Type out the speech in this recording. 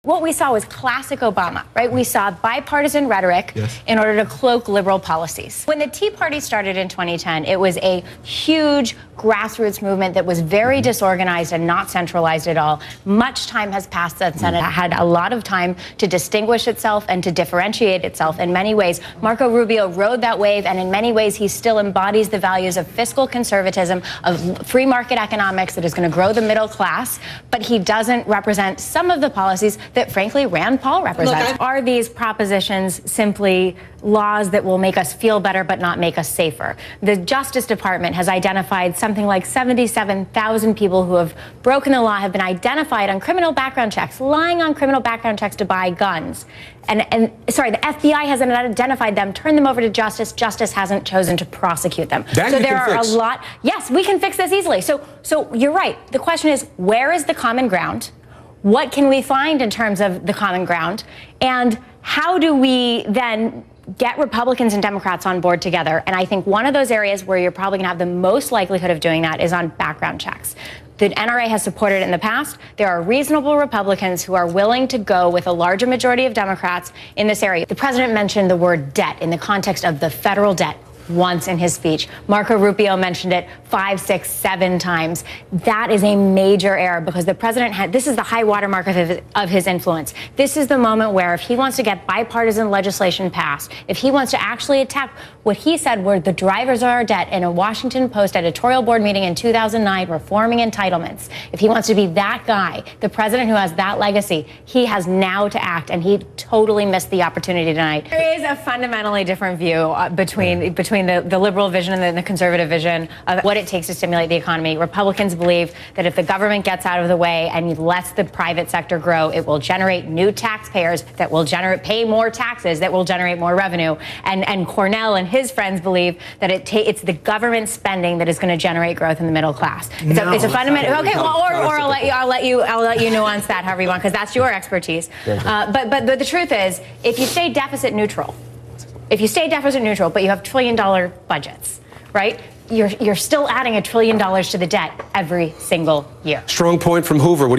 What we saw was classic Obama, right? We saw bipartisan rhetoric in order to cloak liberal policies. When the Tea Party started in 2010, it was a huge grassroots movement that was very disorganized and not centralized at all. Much time has passed since then. It had a lot of time to distinguish itself and to differentiate itself in many ways. Marco Rubio rode that wave, and in many ways he still embodies the values of fiscal conservatism, of free market economics that is going to grow the middle class, but he doesn't represent some of the policies that, frankly, Rand Paul represents. Look, are these propositions simply laws that will make us feel better but not make us safer? The Justice Department has identified something like 77,000 people who have broken the law, have been identified on criminal background checks, lying on criminal background checks to buy guns. And sorry, the FBI hasn't identified them, turned them over to Justice. Justice hasn't chosen to prosecute them. That so there are a lot. Yes, we can fix this easily. So you're right. The question is, where is the common ground? What can we find in terms of the common ground? And how do we then get Republicans and Democrats on board together? And I think one of those areas where you're probably going to have the most likelihood of doing that is on background checks. The NRA has supported it in the past. There are reasonable Republicans who are willing to go with a larger majority of Democrats in this area. The president mentioned the word debt in the context of the federal debt once in his speech. Marco Rubio mentioned it 5, 6, 7 times. That is a major error because the president this is the high watermark of his influence. This is the moment where if he wants to get bipartisan legislation passed, if he wants to actually attack what he said were the drivers of our debt in a Washington Post editorial board meeting in 2009, reforming entitlements, if he wants to be that guy, the president who has that legacy, he has now to act, and he totally missed the opportunity tonight. There is a fundamentally different view between the liberal vision and the conservative vision of what it takes to stimulate the economy. Republicans believe that if the government gets out of the way and lets the private sector grow, it will generate new taxpayers that will pay more taxes, that will generate more revenue. And Cornell and his friends believe that it's the government spending that is going to generate growth in the middle class. It's a fundamental. Okay, well, or I'll let you nuance that however you want, because that's your expertise. But the truth is, if you stay deficit neutral, but you have $1 trillion budgets, right? You're still adding $1 trillion to the debt every single year. Strong point from Hoover. What do you